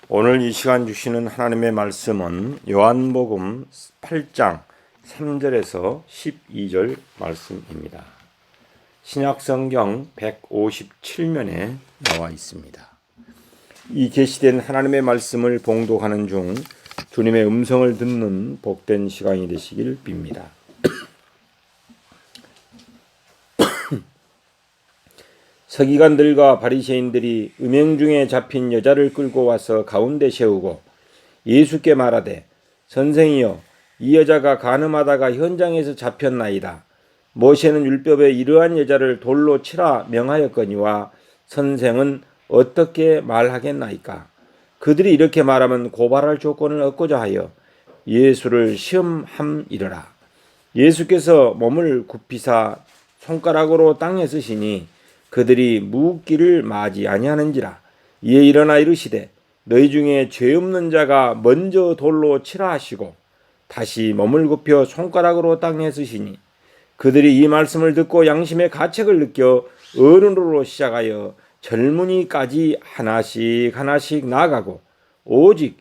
오늘 이 시간 주시는 하나님의 말씀은 요한복음 8장 3절에서 12절 말씀입니다. 신약성경 157면에 나와 있습니다. 이 계시된 하나님의 말씀을 봉독하는 중 주님의 음성을 듣는 복된 시간이 되시길 빕니다. 서기관들과 바리새인들이 음행 중에 잡힌 여자를 끌고 와서 가운데 세우고 예수께 말하되, 선생이여, 이 여자가 간음하다가 현장에서 잡혔나이다. 모세는 율법에 이러한 여자를 돌로 치라 명하였거니와 선생은 어떻게 말하겠나이까? 그들이 이렇게 말하면 고발할 조건을 얻고자 하여 예수를 시험함이러라. 예수께서 몸을 굽히사 손가락으로 땅에 쓰시니 그들이 묻기를 마지 아니하는지라. 이에 일어나 이르시되, 너희 중에 죄 없는 자가 먼저 돌로 치라 하시고 다시 몸을 굽혀 손가락으로 땅에 쓰시니 그들이 이 말씀을 듣고 양심의 가책을 느껴 어른으로 시작하여 젊은이까지 하나씩 나아가고 오직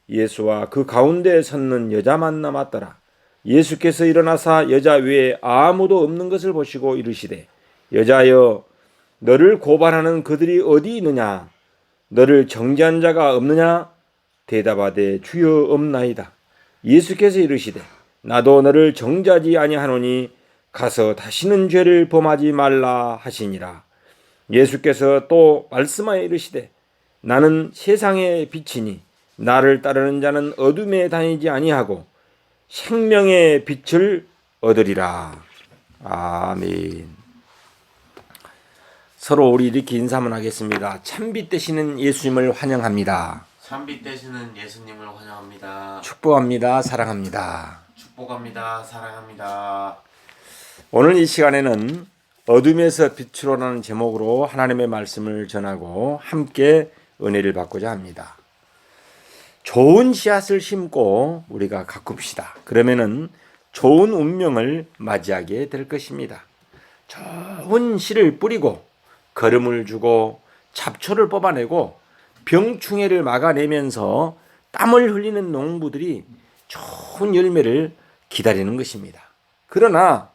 예수와 그 가운데 섰는 여자만 남았더라. 예수께서 일어나사 여자 외에 아무도 없는 것을 보시고 이르시되, 여자여, 너를 고발하는 그들이 어디 있느냐? 너를 정죄한 자가 없느냐? 대답하되, 주여, 없나이다. 예수께서 이르시되, 나도 너를 정죄하지 아니하노니 가서 다시는 죄를 범하지 말라 하시니라. 예수께서 또 말씀하여 이르시되, 나는 세상의 빛이니 나를 따르는 자는 어둠에 다니지 아니하고 생명의 빛을 얻으리라. 아멘. 서로 우리 이렇게 인사 한번 하겠습니다. 참빛 되시는 예수님을 환영합니다. 참빛 되시는 예수님을 환영합니다. 축복합니다. 사랑합니다. 축복합니다. 사랑합니다. 오늘 이 시간에는 어둠에서 빛으로라는 제목으로 하나님의 말씀을 전하고 함께 은혜를 받고자 합니다. 좋은 씨앗을 심고 우리가 가꿉시다. 그러면은 좋은 운명을 맞이하게 될 것입니다. 좋은 씨를 뿌리고 거름을 주고 잡초를 뽑아내고 병충해를 막아내면서 땀을 흘리는 농부들이 좋은 열매를 기다리는 것입니다. 그러나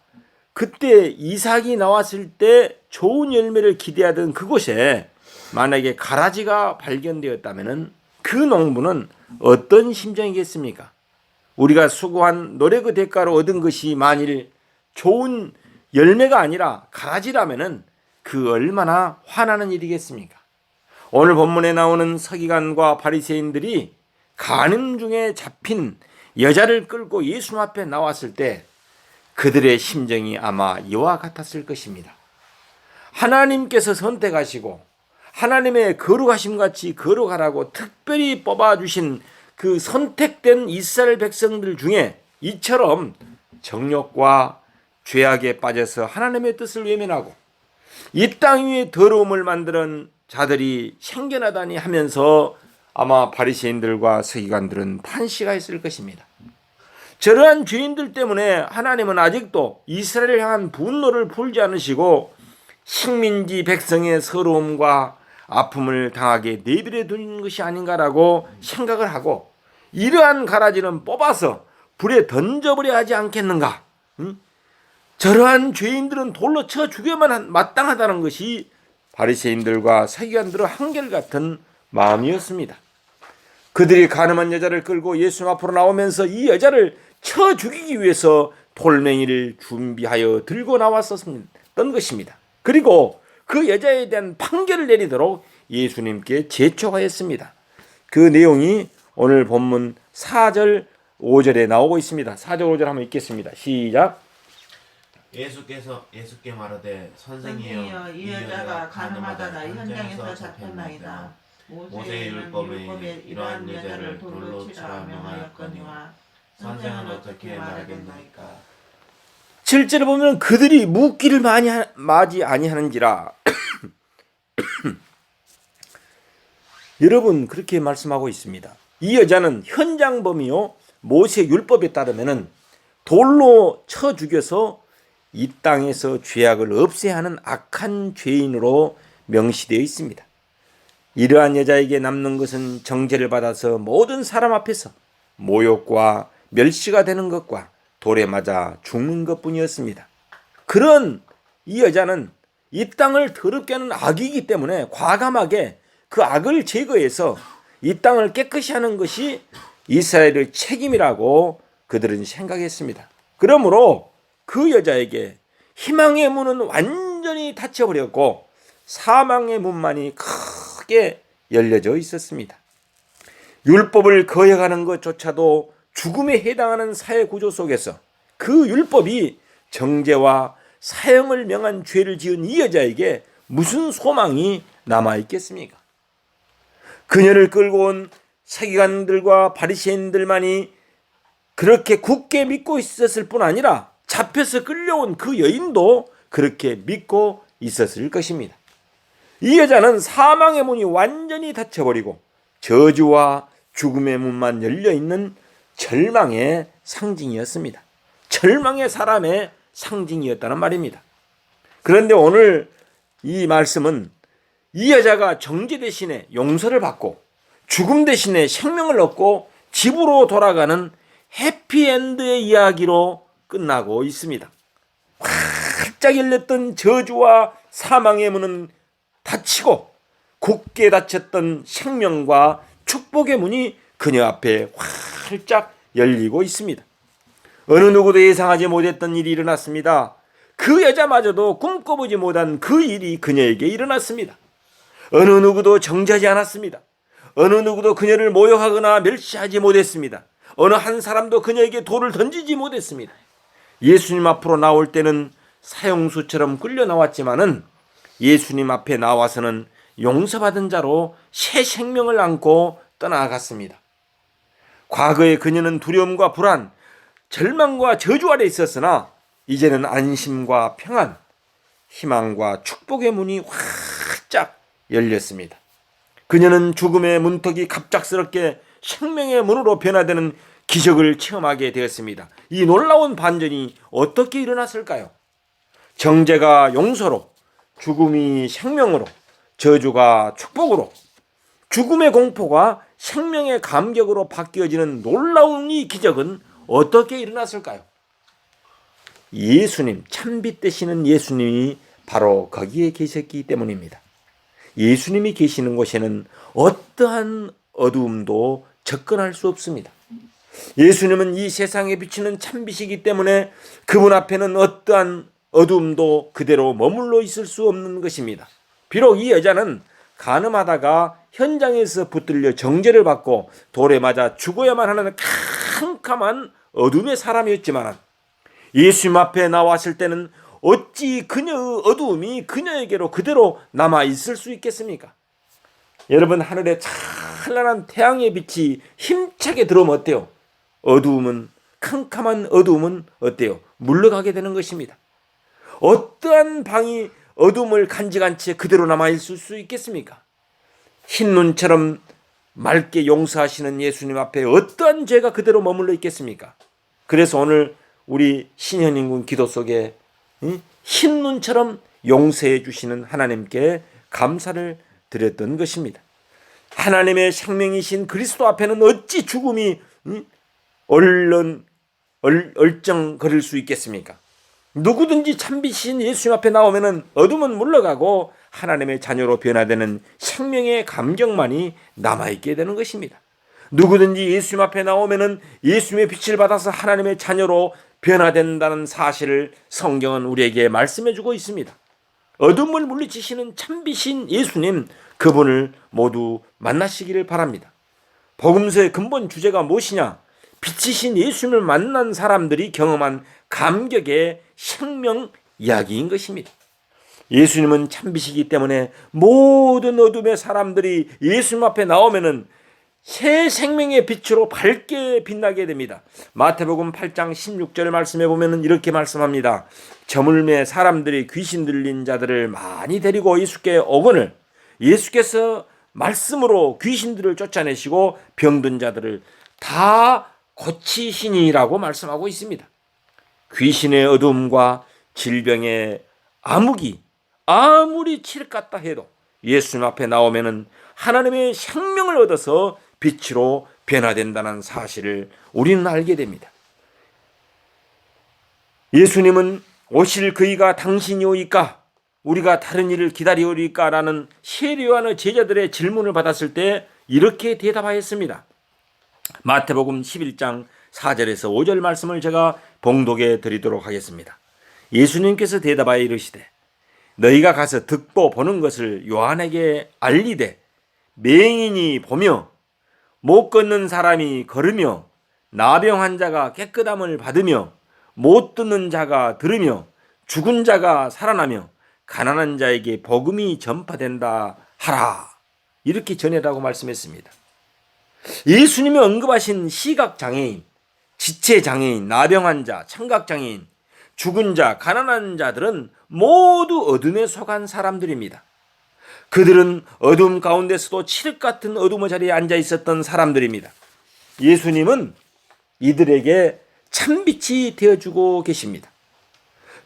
그때 이삭이 나왔을 때 좋은 열매를 기대하던 그곳에 만약에 가라지가 발견되었다면 그 농부는 어떤 심정이겠습니까? 우리가 수고한 노력의 그 대가로 얻은 것이 만일 좋은 열매가 아니라 가라지라면 그 얼마나 화나는 일이겠습니까? 오늘 본문에 나오는 서기관과 바리새인들이 간음 중에 잡힌 여자를 끌고 예수 앞에 나왔을 때 그들의 심정이 아마 이와 같았을 것입니다. 하나님께서 선택하시고 하나님의 거룩하심 같이 거룩하라고 특별히 뽑아주신 그 선택된 이스라엘 백성들 중에 이처럼 정욕과 죄악에 빠져서 하나님의 뜻을 외면하고 이 땅 위에 더러움을 만드는 자들이 생겨나다니 하면서 아마 바리새인들과 서기관들은 탄식하였을 것입니다. 저러한 죄인들 때문에 하나님은 아직도 이스라엘을 향한 분노를 풀지 않으시고 식민지 백성의 서러움과 아픔을 당하게 내버려 두는 것이 아닌가라고 생각을 하고 이러한 가라지는 뽑아서 불에 던져버려야 하지 않겠는가? 저러한 죄인들은 돌로 쳐 죽여야만 마땅하다는 것이 바리새인들과 서기관들의 한결같은 마음이었습니다. 그들이 간음한 여자를 끌고 예수 앞으로 나오면서 이 여자를 쳐 죽이기 위해서 돌멩이를 준비하여 들고 나왔었던 것입니다. 그리고 그 여자에 대한 판결을 내리도록 예수님께 재촉하였습니다. 그 내용이 오늘 본문 4절 5절에 나오고 있습니다. 4절 5절 한번 읽겠습니다. 시작. 예수께 말하되, 선생이여, 이 여자가 간음하다가 현장에서 잡혔나이다. 모세의 율법에 이러한 여자를 돌로 치라 명하였거니와 선생은 어떻게 말하겠나이까? 7절에 보면 그들이 묻기를 마지 아니하는지라. 여러분, 그렇게 말씀하고 있습니다. 이 여자는 현장범이요, 모세 율법에 따르면 돌로 쳐 죽여서 이 땅에서 죄악을 없애야 하는 악한 죄인으로 명시되어 있습니다. 이러한 여자에게 남는 것은 정죄를 받아서 모든 사람 앞에서 모욕과 멸시가 되는 것과 돌에 맞아 죽는 것뿐이었습니다. 그런 이 여자는 이 땅을 더럽게 하는 악이기 때문에 과감하게 그 악을 제거해서 이 땅을 깨끗이 하는 것이 이스라엘의 책임이라고 그들은 생각했습니다. 그러므로 그 여자에게 희망의 문은 완전히 닫혀버렸고 사망의 문만이 크게 열려져 있었습니다. 율법을 거역하는 것조차도 죽음에 해당하는 사회 구조 속에서 그 율법이 정죄와 사형을 명한 죄를 지은 이 여자에게 무슨 소망이 남아있겠습니까? 그녀를 끌고 온 서기관들과 바리새인들만이 그렇게 굳게 믿고 있었을 뿐 아니라 잡혀서 끌려온 그 여인도 그렇게 믿고 있었을 것입니다. 이 여자는 사망의 문이 완전히 닫혀버리고 저주와 죽음의 문만 열려있는 절망의 상징이었습니다. 절망의 사람의 상징이었다는 말입니다. 그런데 오늘 이 말씀은 이 여자가 정죄 대신에 용서를 받고 죽음 대신에 생명을 얻고 집으로 돌아가는 해피엔드의 이야기로 끝나고 있습니다. 활짝 열렸던 저주와 사망의 문은 닫히고 굳게 닫혔던 생명과 축복의 문이 그녀 앞에 활짝 열리고 있습니다. 어느 누구도 예상하지 못했던 일이 일어났습니다. 그 여자마저도 꿈꿔보지 못한 그 일이 그녀에게 일어났습니다. 어느 누구도 정죄하지 않았습니다. 어느 누구도 그녀를 모욕하거나 멸시하지 못했습니다. 어느 한 사람도 그녀에게 돌을 던지지 못했습니다. 예수님 앞으로 나올 때는 사형수처럼 끌려 나왔지만은 예수님 앞에 나와서는 용서받은 자로 새 생명을 안고 떠나갔습니다. 과거에 그녀는 두려움과 불안, 절망과 저주 아래 있었으나 이제는 안심과 평안, 희망과 축복의 문이 활짝 열렸습니다. 그녀는 죽음의 문턱이 갑작스럽게 생명의 문으로 변화되는 기적을 체험하게 되었습니다. 이 놀라운 반전이 어떻게 일어났을까요? 정죄가 용서로, 죽음이 생명으로, 저주가 축복으로, 죽음의 공포가 생명의 감격으로 바뀌어지는 놀라운 이 기적은 어떻게 일어났을까요? 예수님, 참빛 되시는 예수님이 바로 거기에 계셨기 때문입니다. 예수님이 계시는 곳에는 어떠한 어두움도 접근할 수 없습니다. 예수님은 이 세상에 비치는 참빛이기 때문에 그분 앞에는 어떠한 어두움도 그대로 머물러 있을 수 없는 것입니다. 비록 이 여자는 간음하다가 현장에서 붙들려 정죄를 받고 돌에 맞아 죽어야만 하는 캄캄한 어둠의 사람이었지만 예수님 앞에 나왔을 때는 어찌 그녀의 어두움이 그녀에게로 그대로 남아 있을 수 있겠습니까? 여러분, 하늘에 찬란한 태양의 빛이 힘차게 들어오면 어때요? 어두움은, 캄캄한 어두움은 어때요? 물러가게 되는 것입니다. 어떠한 방이 어둠을 간직한 채 그대로 남아 있을 수 있겠습니까? 흰 눈처럼 맑게 용서하시는 예수님 앞에 어떠한 죄가 그대로 머물러 있겠습니까? 그래서 오늘 우리 신현인군 기도 속에 흰 눈처럼 용서해 주시는 하나님께 감사를 드렸던 것입니다. 하나님의 생명이신 그리스도 앞에는 어찌 죽음이 얼쩡거릴 수 있겠습니까? 누구든지 참빛인 예수님 앞에 나오면 어둠은 물러가고 하나님의 자녀로 변화되는 생명의 감격만이 남아있게 되는 것입니다. 누구든지 예수님 앞에 나오면 예수님의 빛을 받아서 하나님의 자녀로 변화된다는 사실을 성경은 우리에게 말씀해 주고 있습니다. 어둠을 물리치시는 참빛인 예수님, 그분을 모두 만나시기를 바랍니다. 복음서의 근본 주제가 무엇이냐? 빛이신 예수님을 만난 사람들이 경험한 감격의 생명 이야기인 것입니다. 예수님은 참빛이기 때문에 모든 어둠의 사람들이 예수님 앞에 나오면은 새 생명의 빛으로 밝게 빛나게 됩니다. 마태복음 8장 16절 말씀에 보면 이렇게 말씀합니다. 저물매 사람들이 귀신 들린 자들을 많이 데리고 예수께 오거늘 예수께서 말씀으로 귀신들을 쫓아내시고 병든 자들을 다 고치시니라고 말씀하고 있습니다. 귀신의 어둠과 질병의 암흑이 아무리 칠 같다 해도 예수님 앞에 나오면은 하나님의 생명을 얻어서 빛으로 변화된다는 사실을 우리는 알게 됩니다. 예수님은 오실 그이가 당신이 오이까 우리가 다른 일을 기다리오리까 라는 세례요한의 제자들의 질문을 받았을 때 이렇게 대답하였습니다. 마태복음 11장 4절에서 5절 말씀을 제가 봉독해 드리도록 하겠습니다. 예수님께서 대답하여 이르시되 너희가 가서 듣고 보는 것을 요한에게 알리되 맹인이 보며 못 걷는 사람이 걸으며 나병 환자가 깨끗함을 받으며 못 듣는 자가 들으며 죽은 자가 살아나며 가난한 자에게 복음이 전파된다 하라. 이렇게 전해라고 말씀했습니다. 예수님이 언급하신 시각장애인, 지체장애인, 나병 환자, 청각장애인, 죽은 자, 가난한 자들은 모두 어둠에 속한 사람들입니다. 그들은 어둠 가운데서도 칠흑 같은 어둠의 자리에 앉아 있었던 사람들입니다. 예수님은 이들에게 참빛이 되어주고 계십니다.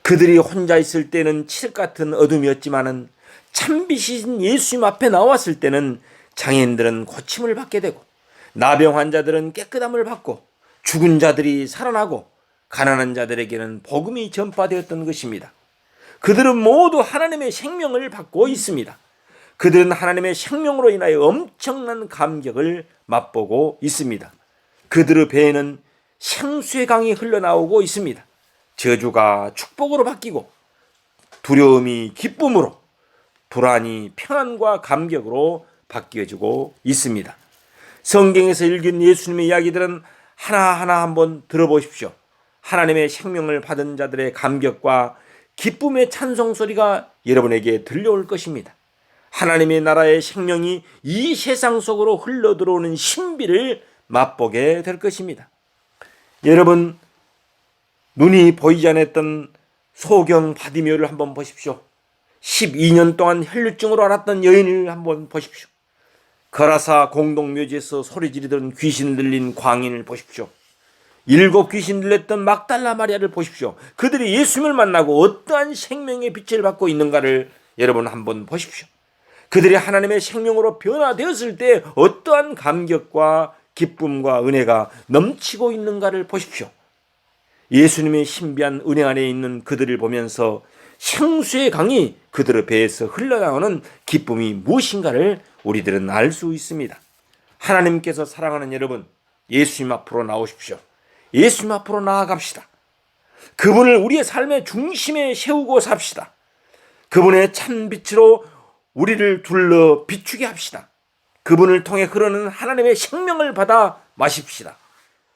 그들이 혼자 있을 때는 칠흑 같은 어둠이었지만은 참빛인 예수님 앞에 나왔을 때는 장애인들은 고침을 받게 되고 나병 환자들은 깨끗함을 받고 죽은 자들이 살아나고 가난한 자들에게는 복음이 전파되었던 것입니다. 그들은 모두 하나님의 생명을 받고 있습니다. 그들은 하나님의 생명으로 인하여 엄청난 감격을 맛보고 있습니다. 그들의 배에는 생수의 강이 흘러나오고 있습니다. 저주가 축복으로 바뀌고 두려움이 기쁨으로, 불안이 평안과 감격으로 바뀌어지고 있습니다. 성경에서 읽은 예수님의 이야기들은 하나하나 한번 들어보십시오. 하나님의 생명을 받은 자들의 감격과 기쁨의 찬송 소리가 여러분에게 들려올 것입니다. 하나님의 나라의 생명이 이 세상 속으로 흘러들어오는 신비를 맛보게 될 것입니다. 여러분, 눈이 보이지 않았던 소경 바디메오를 한번 보십시오. 12년 동안 혈루증으로 앓았던 여인을 한번 보십시오. 거라사 공동묘지에서 소리 지르던 귀신 들린 광인을 보십시오. 7 귀신 들렸던 막달라 마리아를 보십시오. 그들이 예수님을 만나고 어떠한 생명의 빛을 받고 있는가를 여러분 한번 보십시오. 그들이 하나님의 생명으로 변화되었을 때 어떠한 감격과 기쁨과 은혜가 넘치고 있는가를 보십시오. 예수님의 신비한 은혜 안에 있는 그들을 보면서 생수의 강이 그들의 배에서 흘러나오는 기쁨이 무엇인가를 우리들은 알 수 있습니다. 하나님께서 사랑하는 여러분, 예수님 앞으로 나오십시오. 예수님 앞으로 나아갑시다. 그분을 우리의 삶의 중심에 세우고 삽시다. 그분의 찬빛으로 우리를 둘러 비추게 합시다. 그분을 통해 흐르는 하나님의 생명을 받아 마십시다.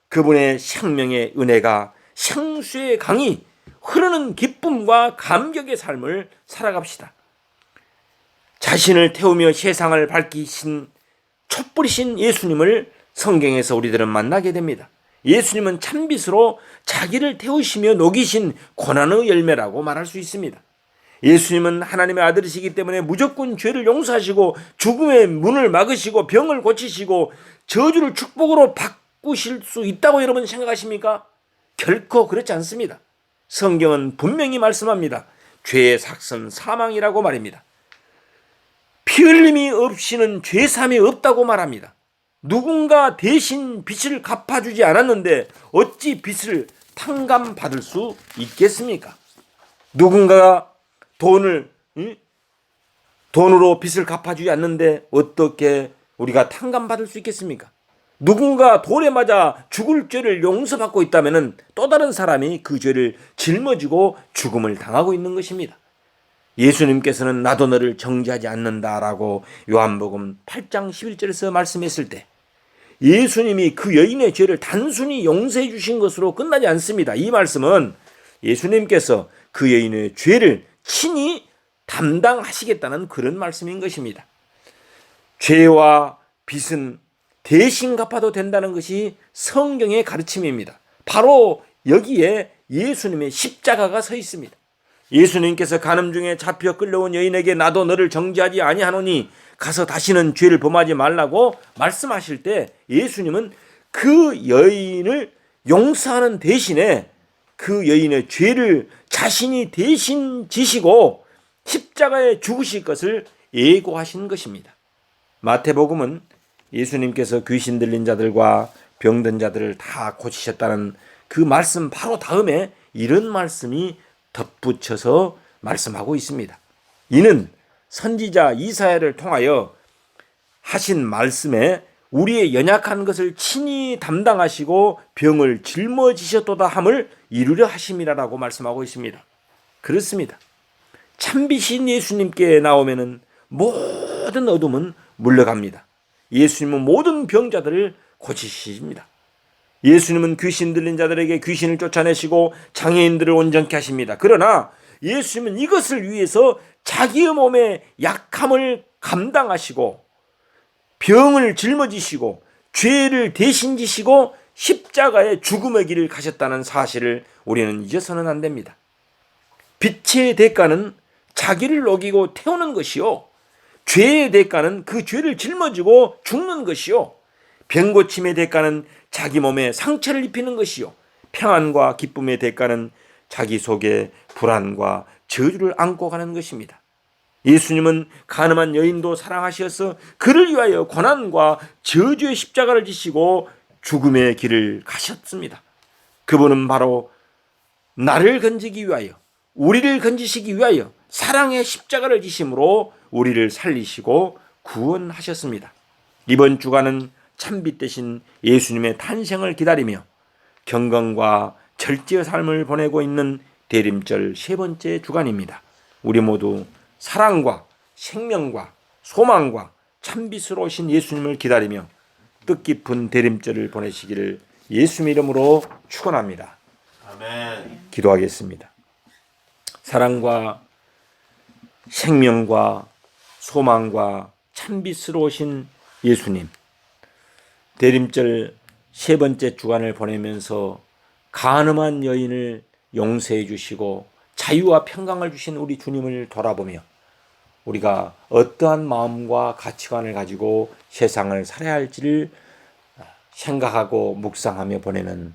그분의 생명의 은혜가 생수의 강이 흐르는 기쁨과 감격의 삶을 살아갑시다. 자신을 태우며 세상을 밝히신 촛불이신 예수님을 성경에서 우리들은 만나게 됩니다. 예수님은 참빛으로 자기를 태우시며 녹이신 고난의 열매라고 말할 수 있습니다. 예수님은 하나님의 아들이시기 때문에 무조건 죄를 용서하시고 죽음의 문을 막으시고 병을 고치시고 저주를 축복으로 바꾸실 수 있다고 여러분 생각하십니까? 결코 그렇지 않습니다. 성경은 분명히 말씀합니다. 죄의 삭은 사망이라고 말입니다. 피 흘림이 없이는 죄삼이 없다고 말합니다. 누군가 대신 빚을 갚아주지 않았는데 어찌 빚을 탕감받을 수 있겠습니까? 누군가가 돈으로 빚을 갚아주지 않는데 어떻게 우리가 탕감받을 수 있겠습니까? 누군가 돌에 맞아 죽을 죄를 용서받고 있다면 또 다른 사람이 그 죄를 짊어지고 죽음을 당하고 있는 것입니다. 예수님께서는 나도 너를 정죄하지 않는다라고 요한복음 8장 11절에서 말씀했을 때 예수님이 그 여인의 죄를 단순히 용서해 주신 것으로 끝나지 않습니다. 이 말씀은 예수님께서 그 여인의 죄를 친히 담당하시겠다는 그런 말씀인 것입니다. 죄와 빚은 대신 갚아도 된다는 것이 성경의 가르침입니다. 바로 여기에 예수님의 십자가가 서 있습니다. 예수님께서 간음 중에 잡혀 끌려온 여인에게 나도 너를 정죄하지 아니하노니 가서 다시는 죄를 범하지 말라고 말씀하실 때 예수님은 그 여인을 용서하는 대신에 그 여인의 죄를 자신이 대신 지시고 십자가에 죽으실 것을 예고하신 것입니다. 마태복음은 예수님께서 귀신 들린 자들과 병든 자들을 다 고치셨다는 그 말씀 바로 다음에 이런 말씀이 덧붙여서 말씀하고 있습니다. 이는 선지자 이사야를 통하여 하신 말씀에 우리의 연약한 것을 친히 담당하시고 병을 짊어지셨도다 함을 이루려 하심이라라고 말씀하고 있습니다. 그렇습니다. 참비신 예수님께 나오면은 모든 어둠은 물러갑니다. 예수님은 모든 병자들을 고치십니다. 예수님은 귀신 들린 자들에게 귀신을 쫓아내시고 장애인들을 온전케 하십니다. 그러나 예수님은 이것을 위해서 자기의 몸의 약함을 감당하시고 병을 짊어지시고 죄를 대신 지시고 십자가의 죽음의 길을 가셨다는 사실을 우리는 잊어서는 안 됩니다. 빛의 대가는 자기를 녹이고 태우는 것이요, 죄의 대가는 그 죄를 짊어지고 죽는 것이요, 병고침의 대가는 자기 몸에 상처를 입히는 것이요, 평안과 기쁨의 대가는 자기 속에 불안과 저주를 안고 가는 것입니다. 예수님은 가늠한 여인도 사랑하셔서 그를 위하여 고난과 저주의 십자가를 지시고 죽음의 길을 가셨습니다. 그분은 바로 나를 건지기 위하여, 우리를 건지시기 위하여 사랑의 십자가를 지심으로 우리를 살리시고 구원하셨습니다. 이번 주간은 참빛 대신 예수님의 탄생을 기다리며 경건과 절제의 삶을 보내고 있는 대림절 세 번째 주간입니다. 우리 모두 사랑과 생명과 소망과 참빛으로 오신 예수님을 기다리며 뜻깊은 대림절을 보내시기를 예수님 이름으로 축원합니다. 아멘. 기도하겠습니다. 사랑과 생명과 소망과 참빛으로 오신 예수님, 대림절 세 번째 주간을 보내면서 간음한 여인을 용서해 주시고 자유와 평강을 주신 우리 주님을 돌아보며 우리가 어떠한 마음과 가치관을 가지고 세상을 살아야 할지를 생각하고 묵상하며 보내는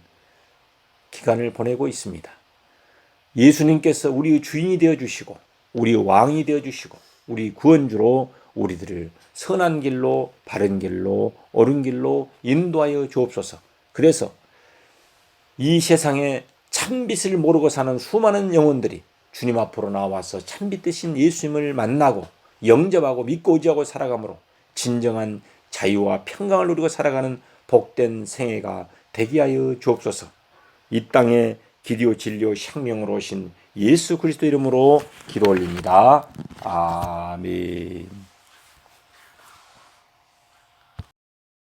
기간을 보내고 있습니다. 예수님께서 우리의 주인이 되어주시고 우리의 왕이 되어주시고 우리 구원주로 우리들을 선한 길로, 바른 길로, 옳은 길로 인도하여 주옵소서. 그래서 이 세상에 참빛을 모르고 사는 수많은 영혼들이 주님 앞으로 나와서 참빛 되신 예수님을 만나고 영접하고 믿고 의지하고 살아가므로 진정한 자유와 평강을 누리고 살아가는 복된 생애가 되게 하여 주옵소서. 이 땅에 길이요 진리요 생명으로 오신 예수 그리스도 이름으로 기도 올립니다. 아멘.